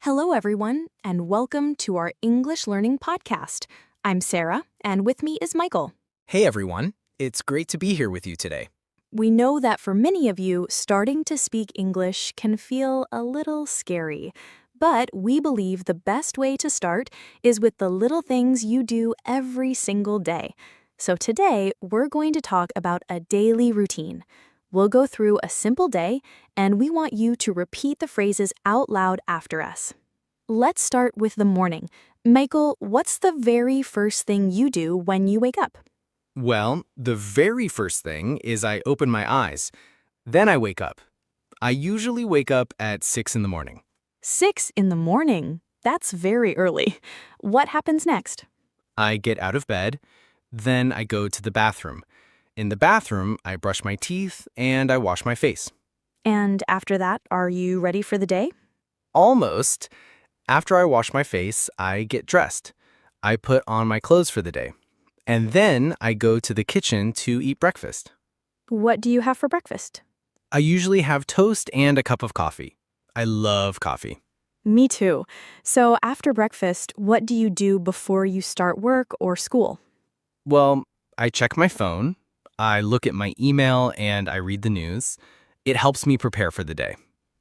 Hello, everyone, and welcome to our English Learning Podcast. I'm Sarah, and with me is Michael. Hey everyone, it's great to be here with you today. We know that for many of you, starting to speak English can feel a little scary. But we believe the best way to start is with the little things you do every single day. So today, we're going to talk about a daily routine. We'll go through a simple day, and we want you to repeat the phrases out loud after us. Let's start with the morning. Michael, what's the very first thing you do when you wake up? Well, the very first thing is I open my eyes. Then I wake up. I usually wake up at 6 in the morning. 6 in the morning. That's very early. What happens next? I get out of bed. Then I go to the bathroom. In the bathroom, I brush my teeth and I wash my face. And after that, are you ready for the day? Almost. After I wash my face, I get dressed. I put on my clothes for the day. And then I go to the kitchen to eat breakfast. What do you have for breakfast? I usually have toast and a cup of coffee. I love coffee. Me too. So after breakfast, what do you do before you start work or school? Well, I check my phone, I look at my email, and I read the news. It helps me prepare for the day.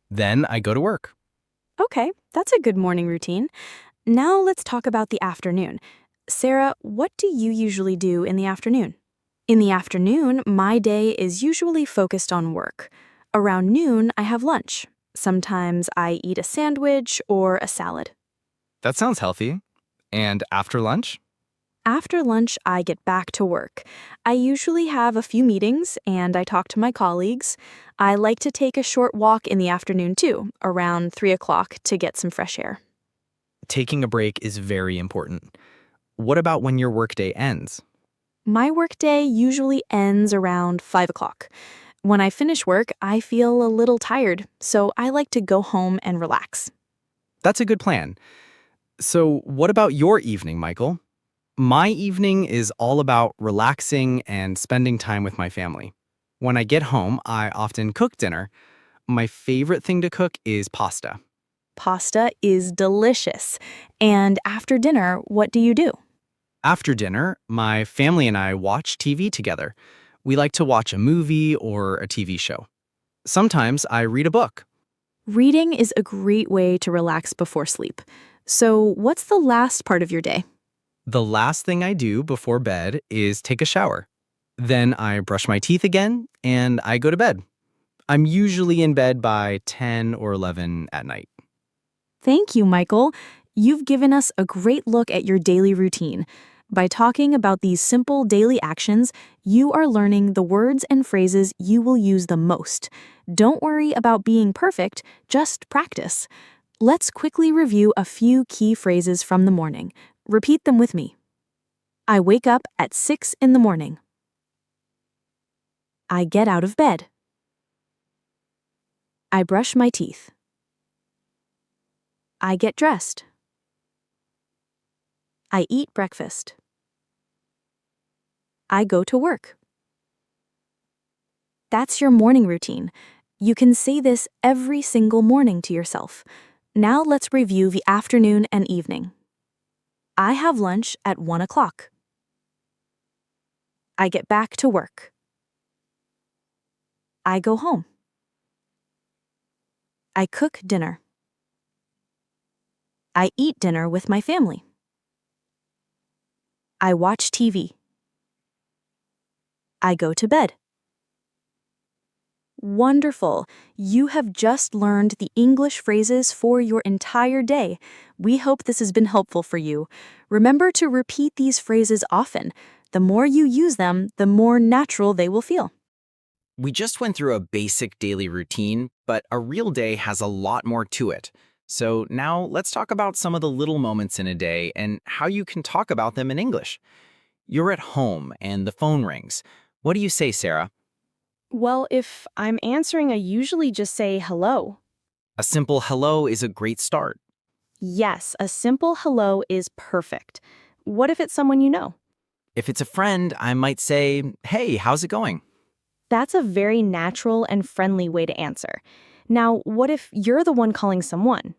Then I go to work. Okay, that's a good morning routine. Now let's talk about the afternoon. Sarah, what do you usually do in the afternoon? In the afternoon, my day is usually focused on work. Around noon, I have lunch. Sometimes I eat a sandwich or a salad. That sounds healthy. And after lunch? After lunch, I get back to work. I usually have a few meetings and I talk to my colleagues. I like to take a short walk in the afternoon too, around 3 o'clock to get some fresh air. Taking a break is very important. What about when your workday ends? My workday usually ends around 5 o'clock. When I finish work, I feel a little tired, so I like to go home and relax. That's a good plan. So, what about your evening, Michael? My evening is all about relaxing and spending time with my family. When I get home, I often cook dinner. My favorite thing to cook is pasta. Pasta is delicious. And after dinner, what do you do? After dinner, my family and I watch TV together. We like to watch a movie or a TV show. Sometimes I read a book. Reading is a great way to relax before sleep. So, what's the last part of your day? The last thing I do before bed is take a shower. Then I brush my teeth again and I go to bed. I'm usually in bed by 10 or 11 at night. Thank you, Michael. You've given us a great look at your daily routine. By talking about these simple daily actions, you are learning the words and phrases you will use the most. Don't worry about being perfect, just practice. Let's quickly review a few key phrases from the morning. Repeat them with me. I wake up at 6 in the morning. I get out of bed. I brush my teeth. I get dressed. I eat breakfast. I go to work. That's your morning routine. You can say this every single morning to yourself. Now let's review the afternoon and evening. I have lunch at 1 o'clock. I get back to work. I go home. I cook dinner. I eat dinner with my family. I watch TV. I go to bed. Wonderful! You have just learned the English phrases for your entire day. We hope this has been helpful for you. Remember to repeat these phrases often. The more you use them, the more natural they will feel. We just went through a basic daily routine, but a real day has a lot more to it. So now let's talk about some of the little moments in a day and how you can talk about them in English. You're at home and the phone rings. What do you say, Sarah? Well, if I'm answering, I usually just say hello. A simple hello is a great start. Yes, a simple hello is perfect. What if it's someone you know? If it's a friend, I might say, hey, how's it going? That's a very natural and friendly way to answer. Now, what if you're the one calling someone?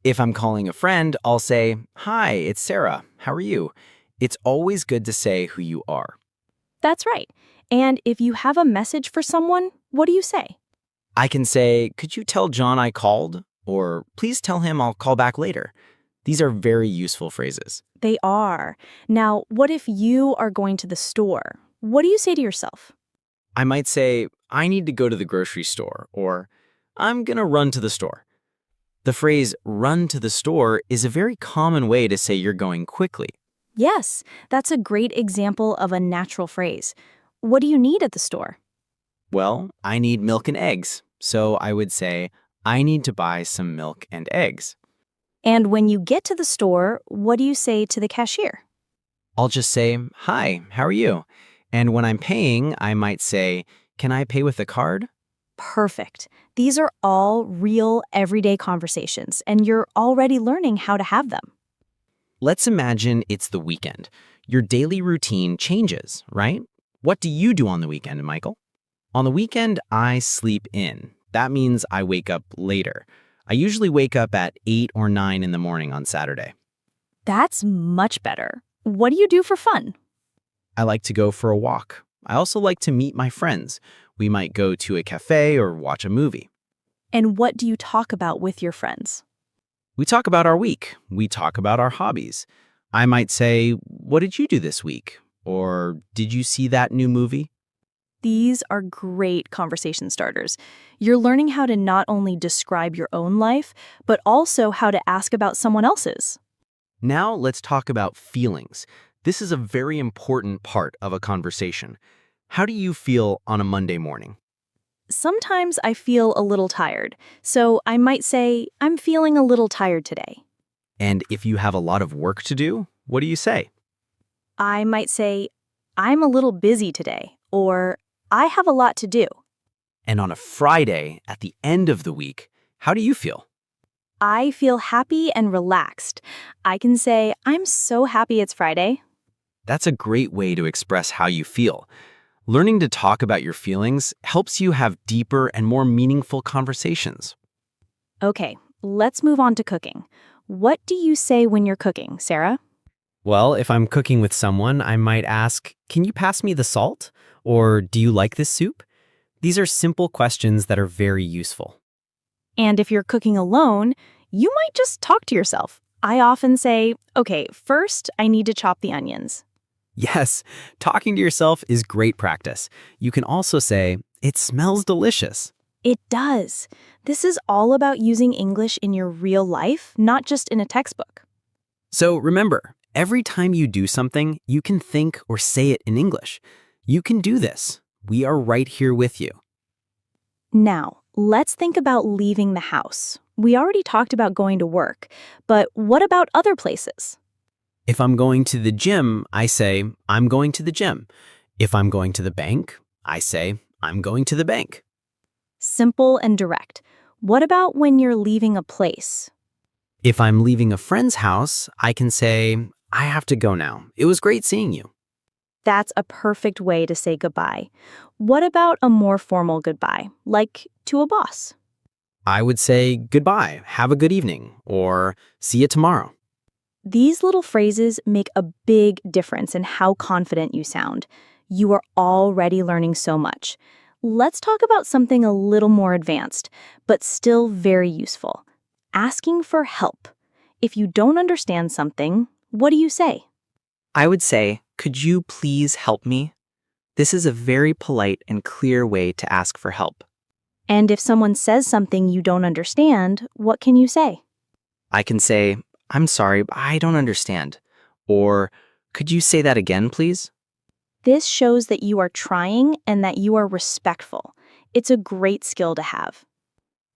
If I'm calling a friend, I'll say, "Hi, it's Sarah. How are you?" It's always good to say who you are. That's right. And if you have a message for someone, what do you say? I can say, "Could you tell John I called?" Or, "Please tell him I'll call back later." These are very useful phrases. They are. Now, what if you are going to the store? What do you say to yourself? I might say, "I need to go to the grocery store," or "I'm gonna run to the store." The phrase run to the store is a very common way to say you're going quickly. Yes, that's a great example of a natural phrase. What do you need at the store? Well, I need milk and eggs. So I would say, "I need to buy some milk and eggs." And when you get to the store, what do you say to the cashier? I'll just say, "Hi, how are you?" And when I'm paying, I might say, "Can I pay with a card?" Perfect. These are all real, everyday conversations, and you're already learning how to have them. Let's imagine it's the weekend. Your daily routine changes, right? What do you do on the weekend, Michael? On the weekend, I sleep in. That means I wake up later. I usually wake up at 8 or 9 in the morning on Saturday. That's much better. What do you do for fun? I like to go for a walk. I also like to meet my friends. We might go to a cafe or watch a movie. And what do you talk about with your friends? We talk about our week. We talk about our hobbies. I might say, "What did you do this week?" Or, "Did you see that new movie?" These are great conversation starters. You're learning how to not only describe your own life, but also how to ask about someone else's. Now let's talk about feelings. This is a very important part of a conversation. How do you feel on a Monday morning? Sometimes I feel a little tired, so I might say, I'm feeling a little tired today. And if you have a lot of work to do, what do you say? I might say, I'm a little busy today, or I have a lot to do. And on a Friday, at the end of the week, how do you feel? I feel happy and relaxed. I can say, I'm so happy it's Friday. That's a great way to express how you feel. Learning to talk about your feelings helps you have deeper and more meaningful conversations. Okay, let's move on to cooking. What do you say when you're cooking, Sarah? Well, if I'm cooking with someone, I might ask, "Can you pass me the salt?" Or, "Do you like this soup?" These are simple questions that are very useful. And if you're cooking alone, you might just talk to yourself. I often say, okay, first I need to chop the onions. Yes, talking to yourself is great practice. You can also say, "It smells delicious." It does. This is all about using English in your real life, not just in a textbook. So remember, every time you do something, you can think or say it in English. You can do this. We are right here with you. Now, let's think about leaving the house. We already talked about going to work, but what about other places? If I'm going to the gym, I say, "I'm going to the gym." If I'm going to the bank, I say, "I'm going to the bank." Simple and direct. What about when you're leaving a place? If I'm leaving a friend's house, I can say, "I have to go now. It was great seeing you." That's a perfect way to say goodbye. What about a more formal goodbye, like to a boss? I would say, "Goodbye, have a good evening," or "See you tomorrow." These little phrases make a big difference in how confident you sound. You are already learning so much. Let's talk about something a little more advanced, but still very useful. Asking for help. If you don't understand something, what do you say? I would say, "Could you please help me?" This is a very polite and clear way to ask for help. And if someone says something you don't understand, what can you say? I can say, "I'm sorry, but I don't understand." Or, "Could you say that again, please?" This shows that you are trying and that you are respectful. It's a great skill to have.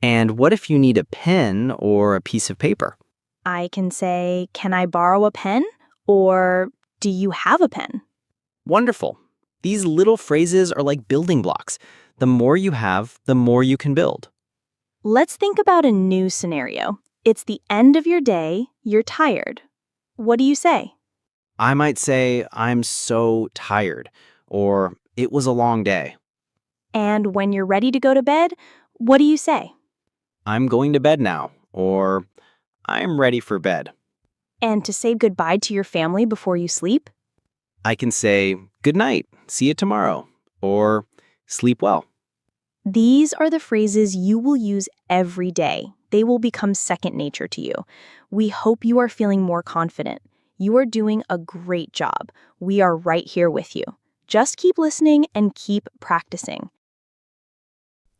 And what if you need a pen or a piece of paper? I can say, can I borrow a pen? Or do you have a pen? Wonderful. These little phrases are like building blocks. The more you have, the more you can build. Let's think about a new scenario. It's the end of your day, you're tired. What do you say? I might say, "I'm so tired," or "It was a long day." And when you're ready to go to bed, what do you say? "I'm going to bed now," or I'm ready for bed. And to say goodbye to your family before you sleep? I can say, good night, see you tomorrow, or sleep well. These are the phrases you will use every day. They will become second nature to you. We hope you are feeling more confident. You are doing a great job. We are right here with you. Just keep listening and keep practicing.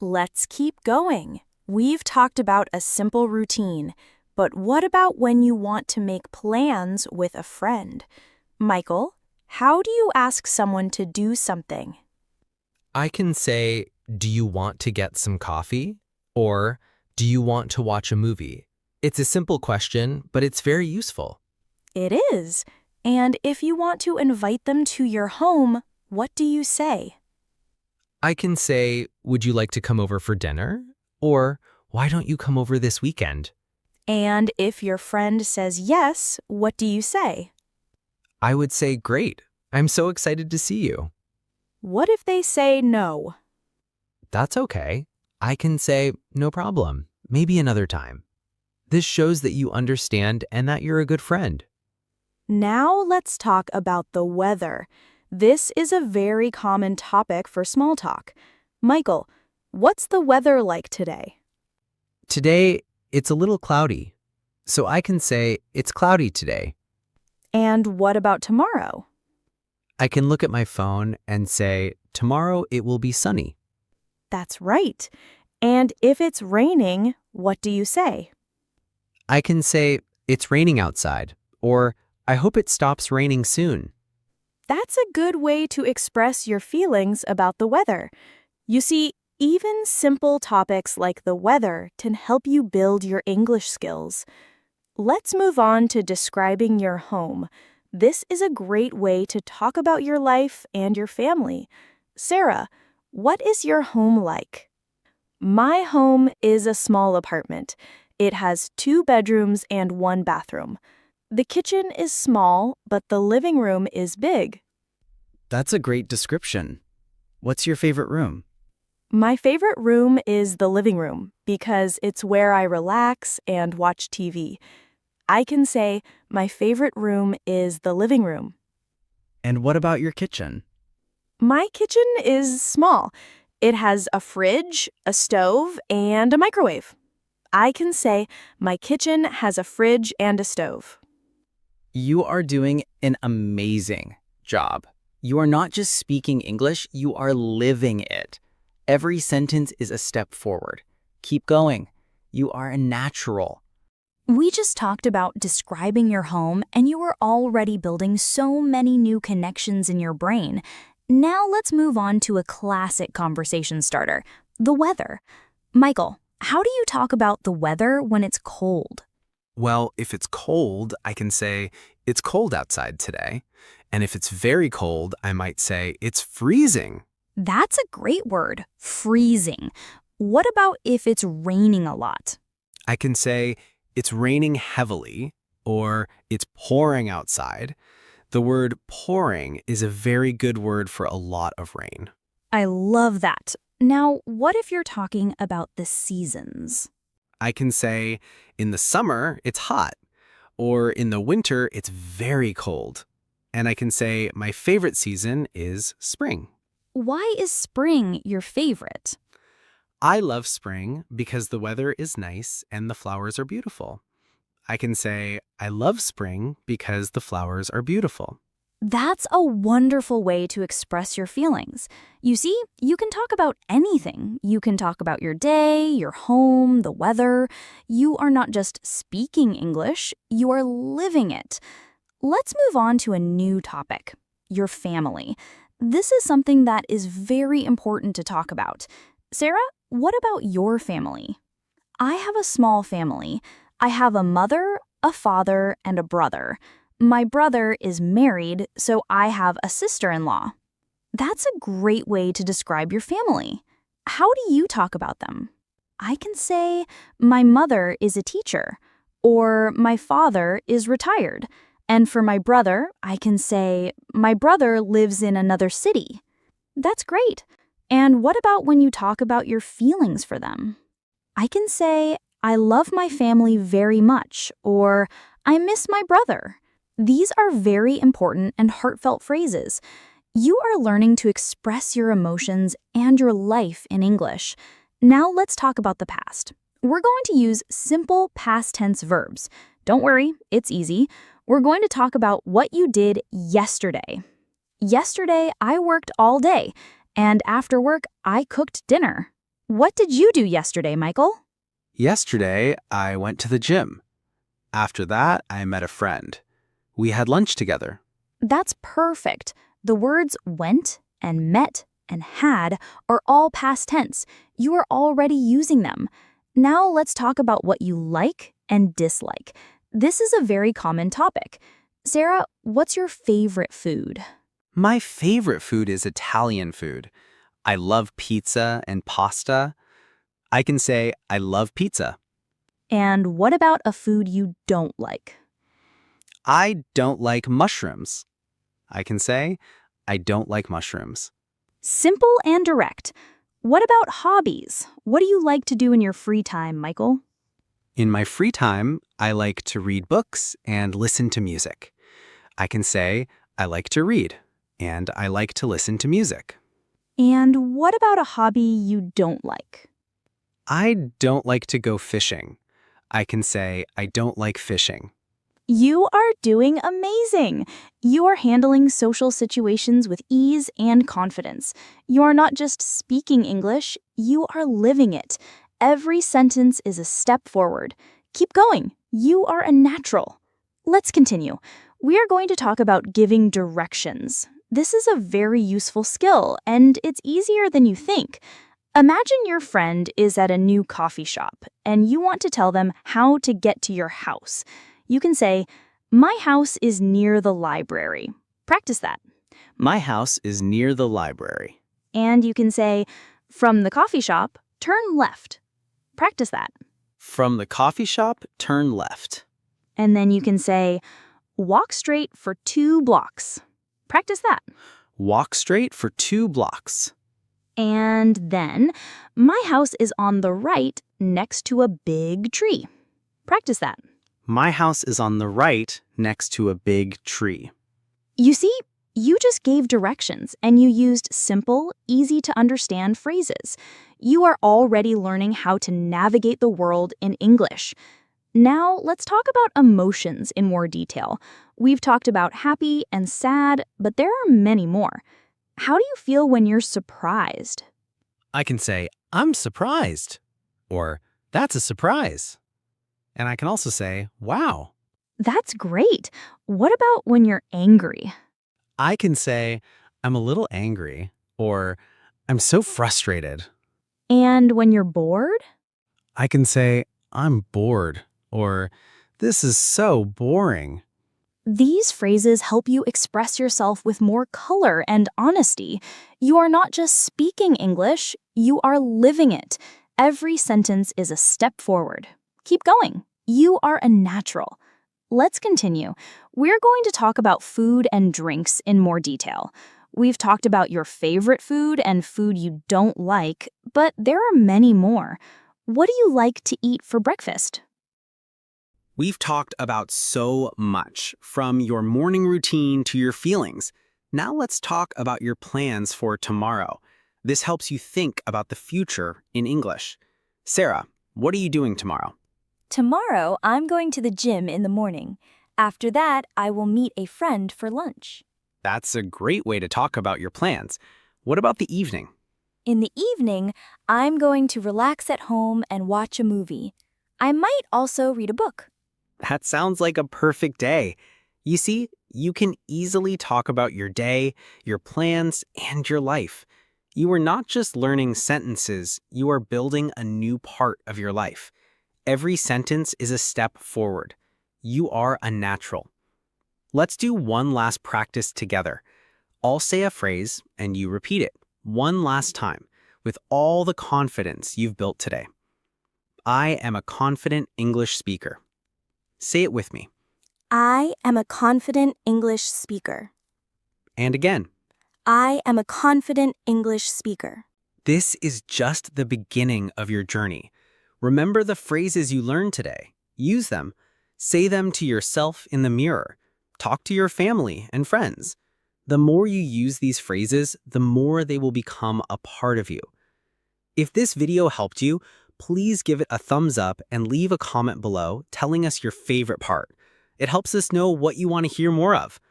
Let's keep going. We've talked about a simple routine, but what about when you want to make plans with a friend? Michael, how do you ask someone to do something? I can say, do you want to get some coffee? Or, do you want to watch a movie? It's a simple question, but it's very useful. It is. And if you want to invite them to your home, what do you say? I can say, would you like to come over for dinner? Or, why don't you come over this weekend? And if your friend says yes, what do you say? I would say, great. I'm so excited to see you. What if they say no? That's okay. I can say, no problem. Maybe another time. This shows that you understand and that you're a good friend. Now let's talk about the weather. This is a very common topic for small talk. Michael, what's the weather like today? Today, it's a little cloudy. So I can say, it's cloudy today. And what about tomorrow? I can look at my phone and say, tomorrow it will be sunny. That's right. And if it's raining, what do you say? I can say, it's raining outside, or I hope it stops raining soon. That's a good way to express your feelings about the weather. You see, even simple topics like the weather can help you build your English skills. Let's move on to describing your home. This is a great way to talk about your life and your family. Sarah, what is your home like? My home is a small apartment. It has 2 bedrooms and 1 bathroom. The kitchen is small, but the living room is big. That's a great description. What's your favorite room? My favorite room is the living room because it's where I relax and watch TV. I can say my favorite room is the living room. And what about your kitchen? My kitchen is small. It has a fridge, a stove, and a microwave. I can say my kitchen has a fridge and a stove. You are doing an amazing job. You are not just speaking English, you are living it. Every sentence is a step forward. Keep going. You are a natural. We just talked about describing your home, and you are already building so many new connections in your brain. Now let's move on to a classic conversation starter, the weather. Michael, how do you talk about the weather when it's cold? Well, if it's cold, I can say, it's cold outside today. And if it's very cold, I might say, it's freezing. That's a great word, freezing. What about if it's raining a lot? I can say, it's raining heavily, or it's pouring outside. The word pouring is a very good word for a lot of rain. I love that. Now, what if you're talking about the seasons? I can say, in the summer, it's hot, or in the winter, it's very cold. And I can say, my favorite season is spring. Why is spring your favorite? I love spring because the weather is nice and the flowers are beautiful. I can say, I love spring because the flowers are beautiful. That's a wonderful way to express your feelings. You see, you can talk about anything. You can talk about your day, your home, the weather. You are not just speaking English, you are living it. Let's move on to a new topic, your family. This is something that is very important to talk about. Sarah, what about your family? I have a small family. I have a mother, a father, and a brother. My brother is married, so I have a sister-in-law. That's a great way to describe your family. How do you talk about them? I can say, my mother is a teacher, or my father is retired. And for my brother, I can say, my brother lives in another city. That's great. And what about when you talk about your feelings for them? I can say, I love my family very much, or I miss my brother. These are very important and heartfelt phrases. You are learning to express your emotions and your life in English. Now let's talk about the past. We're going to use simple past tense verbs. Don't worry, it's easy. We're going to talk about what you did yesterday. Yesterday, I worked all day, and after work, I cooked dinner. What did you do yesterday, Michael? Yesterday, I went to the gym. After that, I met a friend. We had lunch together. That's perfect. The words went and met and had are all past tense. You are already using them. Now let's talk about what you like and dislike. This is a very common topic. Sarah, what's your favorite food? My favorite food is Italian food. I love pizza and pasta. I can say I love pizza. And what about a food you don't like? I don't like mushrooms. I can say I don't like mushrooms. Simple and direct. What about hobbies? What do you like to do in your free time, Michael? In my free time, I like to read books and listen to music. I can say I like to read and I like to listen to music. And what about a hobby you don't like? I don't like to go fishing. I can say I don't like fishing. You are doing amazing. You are handling social situations with ease and confidence. You are not just speaking English, you are living it. Every sentence is a step forward. Keep going. You are a natural. Let's continue. We are going to talk about giving directions. This is a very useful skill, and it's easier than you think. Imagine your friend is at a new coffee shop, and you want to tell them how to get to your house. You can say, "My house is near the library." Practice that. My house is near the library. And you can say, "From the coffee shop, turn left." Practice that. From the coffee shop, turn left. And then you can say, "Walk straight for 2 blocks." Practice that. Walk straight for 2 blocks. And then, "My house is on the right next to a big tree." Practice that. My house is on the right next to a big tree. You see, you just gave directions and you used simple, easy to understand phrases. You are already learning how to navigate the world in English. Now, let's talk about emotions in more detail. We've talked about happy and sad, but there are many more. How do you feel when you're surprised? I can say, I'm surprised, or that's a surprise. And I can also say, wow. That's great. What about when you're angry? I can say, I'm a little angry, or I'm so frustrated. And when you're bored? I can say, I'm bored, or this is so boring. These phrases help you express yourself with more color and honesty. You are not just speaking English, you are living it. Every sentence is a step forward. Keep going. You are a natural. Let's continue. We're going to talk about food and drinks in more detail. We've talked about your favorite food and food you don't like, but there are many more. What do you like to eat for breakfast? We've talked about so much, from your morning routine to your feelings. Now let's talk about your plans for tomorrow. This helps you think about the future in English. Sarah, what are you doing tomorrow? Tomorrow, I'm going to the gym in the morning. After that, I will meet a friend for lunch. That's a great way to talk about your plans. What about the evening? In the evening, I'm going to relax at home and watch a movie. I might also read a book. That sounds like a perfect day. You see, you can easily talk about your day, your plans, and your life. You are not just learning sentences, you are building a new part of your life. Every sentence is a step forward. You are a natural. Let's do one last practice together. I'll say a phrase and you repeat it one last time with all the confidence you've built today. I am a confident English speaker. Say it with me. I am a confident English speaker. And again. I am a confident English speaker. This is just the beginning of your journey. Remember the phrases you learned today. Use them. Say them to yourself in the mirror. Talk to your family and friends. The more you use these phrases, the more they will become a part of you. If this video helped you, please give it a thumbs up and leave a comment below telling us your favorite part. It helps us know what you want to hear more of.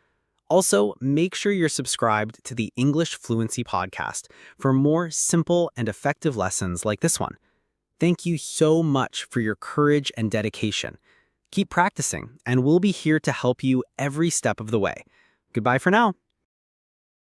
Also, make sure you're subscribed to the English Fluency Podcast for more simple and effective lessons like this one. Thank you so much for your courage and dedication. Keep practicing, and we'll be here to help you every step of the way. Goodbye for now.